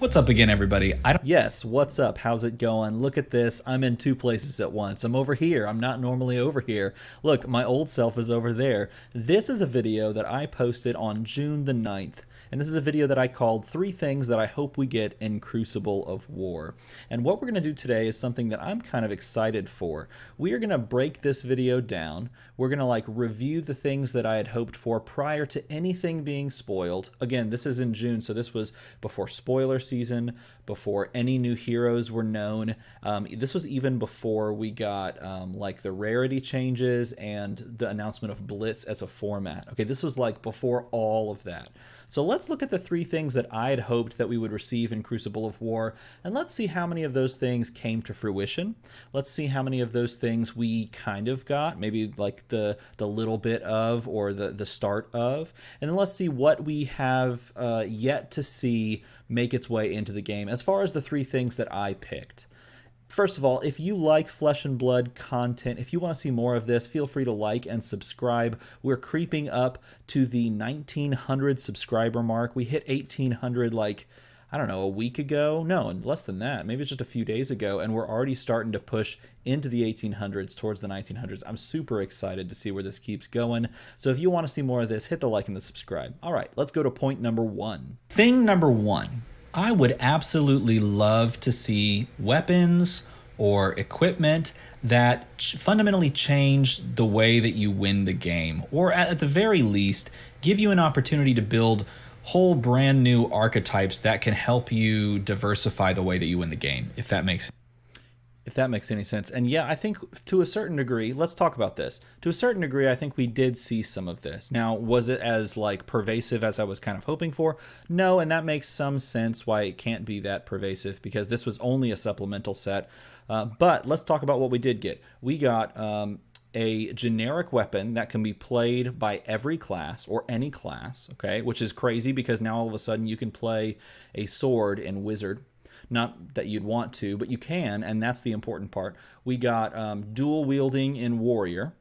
What's up again, everybody? Yes, what's up? How's it going? Look at this. I'm in two places at once. I'm over here. I'm not normally over here. Look, my old self is over there. This is a video that I posted on June the 9th. And this is a video that I called 3 things that I hope we get in Crucible of War. And what we're going to do today is something that I'm kind of excited for. We are going to break this video down. We're going to review the things that I had hoped for prior to anything being spoiled. Again, this is in June, so this was before spoiler season, before any new heroes were known. This was even before we got the rarity changes and the announcement of Blitz as a format. Okay, this was before all of that. So let's look at the 3 things that I had hoped that we would receive in Crucible of War, and let's see how many of those things came to fruition. Let's see how many of those things we kind of got, maybe the little bit of, or the start of, and then let's see what we have yet to see make its way into the game as far as the 3 things that I picked. First of all, if you like Flesh and Blood content, if you want to see more of this, feel free to like and subscribe. We're creeping up to the 1,900 subscriber mark. We hit 1,800 I don't know, a week ago? No, less than that. Maybe it's just a few days ago, and we're already starting to push into the 1,800s towards the 1,900s. I'm super excited to see where this keeps going. So if you want to see more of this, hit the like and the subscribe. All right, let's go to point number 1. Thing number 1. I would absolutely love to see weapons or equipment that fundamentally change the way that you win the game, or at the very least, give you an opportunity to build whole brand new archetypes that can help you diversify the way that you win the game, if that makes any sense. And yeah, I think to a certain degree, let's talk about this. To a certain degree, I think we did see some of this. Now, was it as pervasive as I was kind of hoping for? No, and that makes some sense why it can't be that pervasive, because this was only a supplemental set. But let's talk about what we did get. We got a generic weapon that can be played by every class or any class, okay, which is crazy because now all of a sudden you can play a sword in Wizard. Not that you'd want to, but you can, and that's the important part. We got dual wielding in Warrior.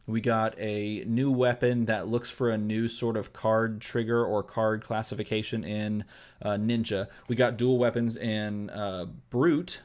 We got a new weapon that looks for a new sort of card trigger or card classification in Ninja. We got dual weapons in Brute.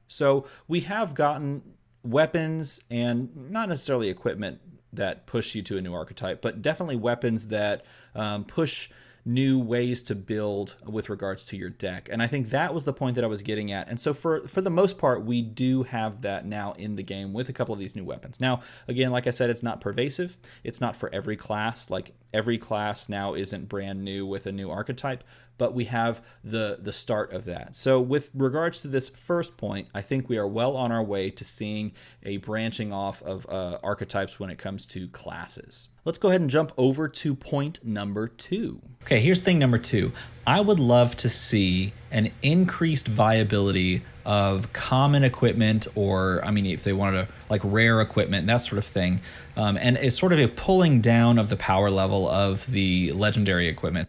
So we have gotten weapons and not necessarily equipment that push you to a new archetype, but definitely weapons that push new ways to build with regards to your deck. And I think that was the point that I was getting at. And so for the most part, we do have that now in the game with a couple of these new weapons. Now, again, like I said, it's not pervasive. It's not for every class. Every class now isn't brand new with a new archetype, but we have the start of that. So with regards to this first point, I think we are well on our way to seeing a branching off of archetypes when it comes to classes. Let's go ahead and jump over to point number 2. Okay, here's thing number 2. I would love to see an increased viability of common equipment, or, I mean, if they wanted to, rare equipment, that sort of thing. And it's sort of a pulling down of the power level of the legendary equipment.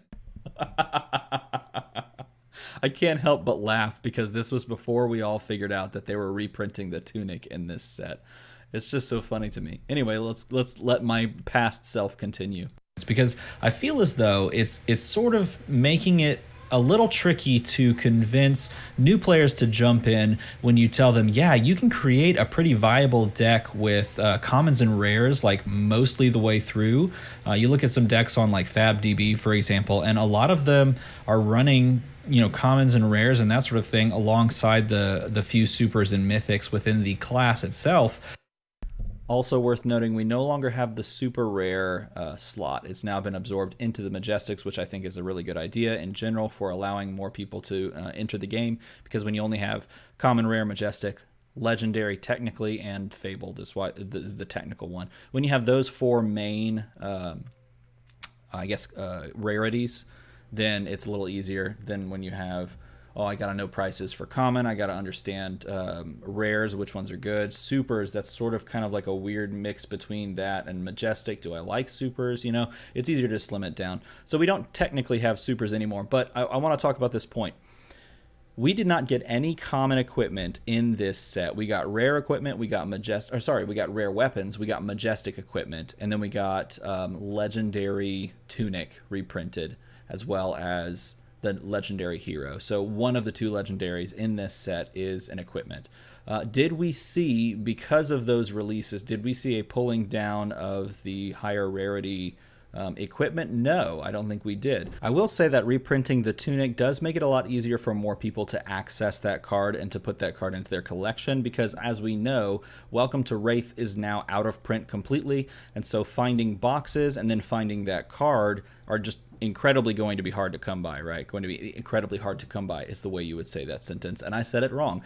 I can't help but laugh because this was before we all figured out that they were reprinting the tunic in this set. It's just so funny to me. Anyway, let's let my past self continue. It's because I feel as though it's sort of making it a little tricky to convince new players to jump in when you tell them, yeah, you can create a pretty viable deck with commons and rares mostly the way through. You look at some decks on FabDB, for example, and a lot of them are running commons and rares and that sort of thing alongside the few supers and mythics within the class itself. Also worth noting, we no longer have the super rare slot. It's now been absorbed into the Majestics, which I think is a really good idea in general for allowing more people to enter the game, because when you only have common, rare, Majestic, legendary technically, and fabled is the technical one. When you have those 4 main, rarities, then it's a little easier than when you have, oh, I gotta know prices for common, I gotta understand rares, which ones are good. Supers, that's sort of kind of like a weird mix between that and Majestic. Do I like supers? It's easier to slim it down. So we don't technically have supers anymore, but I want to talk about this point. We did not get any common equipment in this set. We got rare equipment, we got we got rare weapons, we got Majestic equipment, and then we got legendary tunic reprinted, as well as the legendary hero. So one of the two legendaries in this set is an equipment. Did we see, because of those releases, did we see a pulling down of the higher rarity equipment? No, I don't think we did. I will say that reprinting the tunic does make it a lot easier for more people to access that card and to put that card into their collection, because as we know, Welcome to Wraith is now out of print completely, and so finding boxes and then finding that card are just incredibly going to be hard to come by, right? Going to be incredibly hard to come by is the way you would say that sentence, and I said it wrong.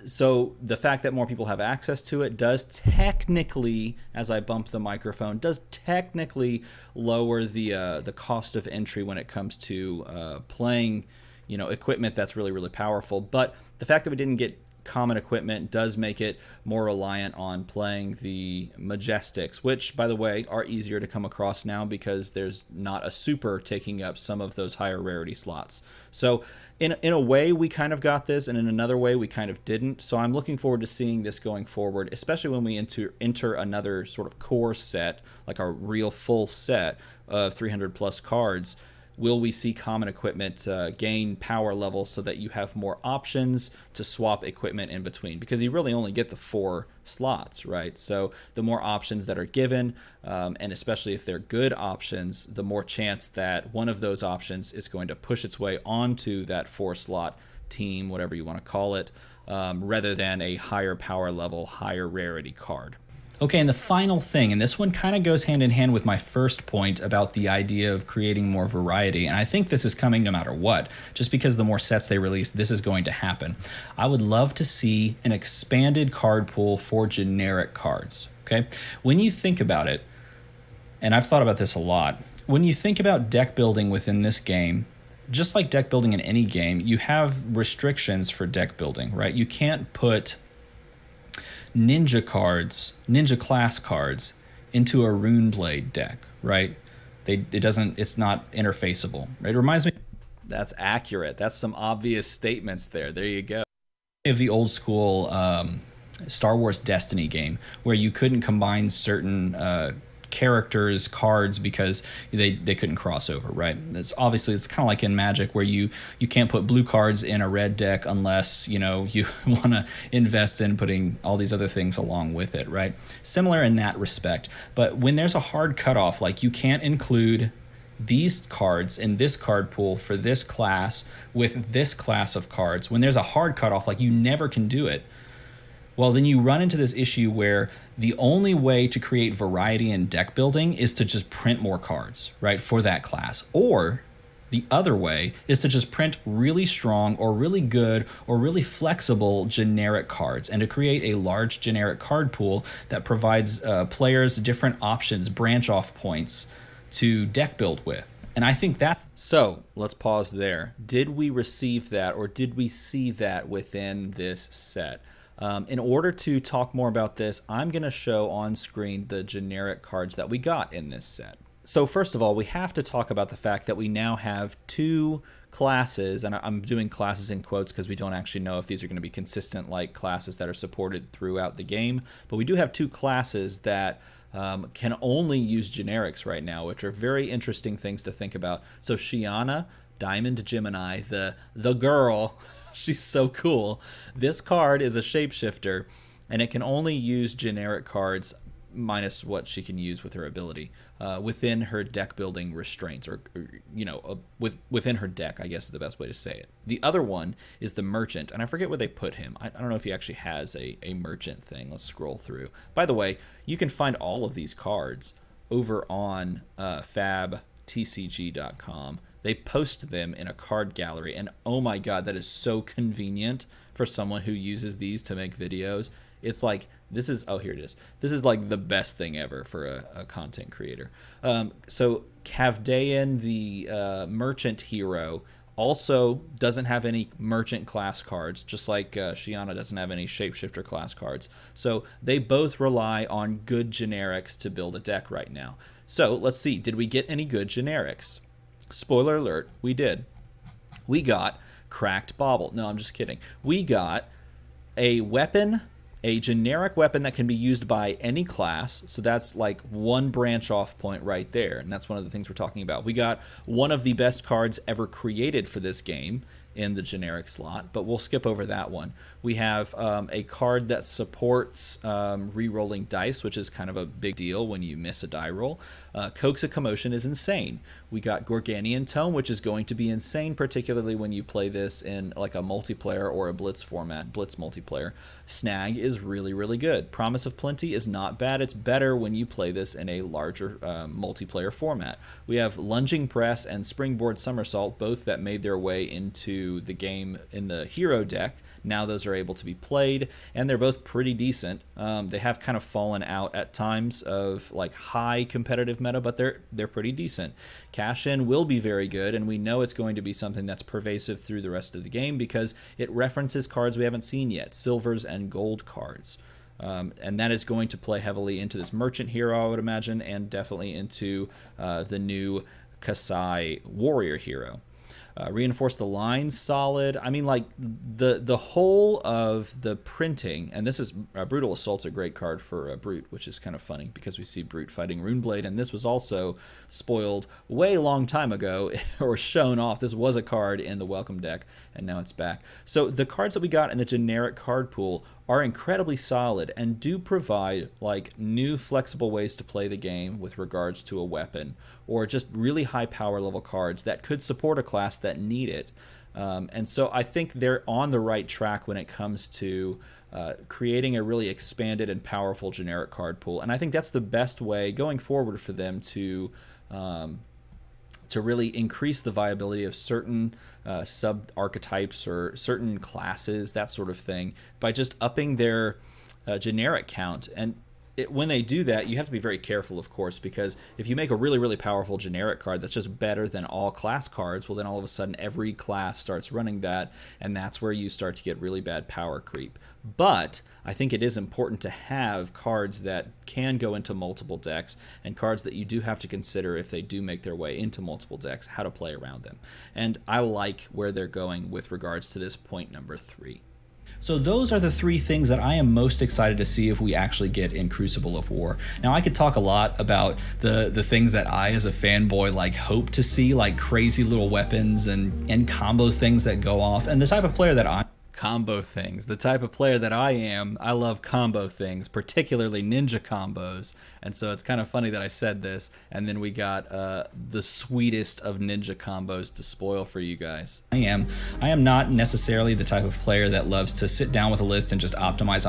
So the fact that more people have access to it does technically, as I bump the microphone, does technically lower the cost of entry when it comes to playing, you know, equipment that's really, really powerful. But the fact that we didn't get common equipment does make it more reliant on playing the Majestics, which, by the way, are easier to come across now because there's not a super taking up some of those higher rarity slots. So in a way we kind of got this, and in another way we kind of didn't. So I'm looking forward to seeing this going forward, especially when we enter another sort of core set, like a real full set of 300 plus cards. Will we see common equipment gain power levels so that you have more options to swap equipment in between? Because you really only get the 4 slots, right? So the more options that are given, and especially if they're good options, the more chance that one of those options is going to push its way onto that 4-slot team, whatever you want to call it, rather than a higher power level, higher rarity card. Okay, and the final thing, and this one kind of goes hand in hand with my first point about the idea of creating more variety, and I think this is coming no matter what. Just because the more sets they release, this is going to happen. I would love to see an expanded card pool for generic cards, okay? When you think about it, and I've thought about this a lot, when you think about deck building within this game, just like deck building in any game, you have restrictions for deck building, right? You can't put ninja cards, ninja class cards, into a Runeblade deck, right? It's not interfaceable, right? It reminds me. That's accurate. That's some obvious statements there. There you go. Of the old school Star Wars Destiny game, where you couldn't combine certain characters' cards because they couldn't cross over, right? It's kind of like in Magic, where you can't put blue cards in a red deck unless, you know, you want to invest in putting all these other things along with it, right? Similar in that respect. But when there's a hard cutoff, like you can't include these cards in this card pool for this class with this class of cards, when there's a hard cutoff, like you never can do it, well, then you run into this issue where the only way to create variety in deck building is to just print more cards, right, for that class. Or the other way is to just print really strong or really good or really flexible generic cards, and to create a large generic card pool that provides players different options, branch off points to deck build with. And I think that... So let's pause there. Did we receive that, or did we see that within this set? In order to talk more about this, I'm going to show on screen the generic cards that we got in this set. So first of all, we have to talk about the fact that we now have 2 classes, and I'm doing classes in quotes because we don't actually know if these are going to be consistent like classes that are supported throughout the game, but we do have 2 classes that can only use generics right now, which are very interesting things to think about. So Shiana, Diamond Gemini, the girl... She's so cool. This card is a shapeshifter, and it can only use generic cards minus what she can use with her ability within her deck building restraints, or you know, within her deck, I guess is the best way to say it. The other one is the Merchant, and I forget where they put him. I don't know if he actually has a Merchant thing. Let's scroll through. By the way, you can find all of these cards over on fabtcg.com. They post them in a card gallery, and oh my god, that is so convenient for someone who uses these to make videos. It's like, this is, oh, here it is. This is like the best thing ever for a content creator. So Kavdayan, the merchant hero, also doesn't have any merchant class cards, just like Shiana doesn't have any shapeshifter class cards. So they both rely on good generics to build a deck right now. So let's see, did we get any good generics? Spoiler alert, we did. We got Cracked Bauble. No, I'm just kidding. We got a weapon a generic weapon that can be used by any class. So that's like one branch off point right there. And that's one of the things we're talking about. We got one of the best cards ever created for this game in the generic slot, but we'll skip over that one. We have a card that supports re-rolling dice, which is kind of a big deal when you miss a die roll. Coax a Commotion is insane. We got Gorganian Tome, which is going to be insane, particularly when you play this in like a multiplayer or a Blitz format, Blitz multiplayer. Snag is really, really good. Promise of Plenty is not bad. It's better when you play this in a larger multiplayer format. We have Lunging Press and Springboard Somersault, both that made their way into the game in the hero deck. Now those are able to be played, and they're both pretty decent. They have kind of fallen out at times of like high competitive meta, but they're pretty decent. Cash In will be very good, and we know it's going to be something that's pervasive through the rest of the game because it references cards we haven't seen yet, silvers and gold cards. And that is going to play heavily into this merchant hero, I would imagine, and definitely into the new Kasai warrior hero. Reinforce the Lines, solid. I mean, like the whole of the printing, and this is Brutal Assault's a great card for Brute, which is kind of funny because we see Brute fighting Runeblade, and this was also spoiled way long time ago or shown off. This was a card in the Welcome deck, and now it's back. So the cards that we got in the generic card pool are incredibly solid and do provide like new flexible ways to play the game with regards to a weapon, or just really high power level cards that could support a class that need it. And so I think they're on the right track when it comes to creating a really expanded and powerful generic card pool. And I think that's the best way going forward for them to really increase the viability of certain sub-archetypes or certain classes, that sort of thing, by just upping their generic count. And when they do that, you have to be very careful, of course, because if you make a really, really powerful generic card that's just better than all class cards, well, then all of a sudden every class starts running that, and that's where you start to get really bad power creep. But I think it is important to have cards that can go into multiple decks, and cards that you do have to consider if they do make their way into multiple decks, how to play around them. And I like where they're going with regards to this point number 3. So those are the 3 things that I am most excited to see if we actually get in Crucible of War. Now, I could talk a lot about the things that I, as a fanboy, like hope to see, like crazy little weapons and combo things that go off, and the type of player that I the type of player that I am, I love combo things, particularly ninja combos. And so it's kind of funny that I said this, and then we got the sweetest of ninja combos to spoil for you guys. I am not necessarily the type of player that loves to sit down with a list and just optimize.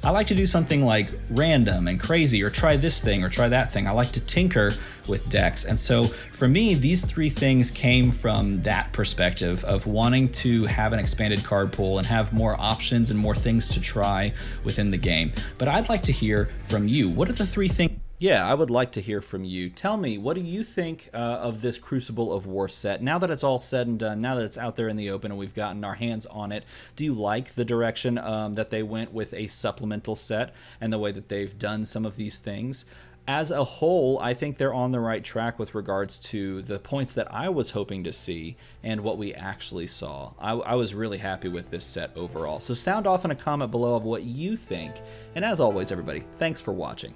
I like to do something like random and crazy, or try this thing or try that thing. I like to tinker with decks. And so for me, these 3 things came from that perspective of wanting to have an expanded card pool and have more options and more things to try within the game. But I'd like to hear from you. What are the 3 things? Yeah, I would like to hear from you. Tell me, what do you think of this Crucible of War set? Now that it's all said and done, now that it's out there in the open and we've gotten our hands on it, do you like the direction that they went with a supplemental set and the way that they've done some of these things? As a whole, I think they're on the right track with regards to the points that I was hoping to see and what we actually saw. I was really happy with this set overall. So sound off in a comment below of what you think. And as always, everybody, thanks for watching.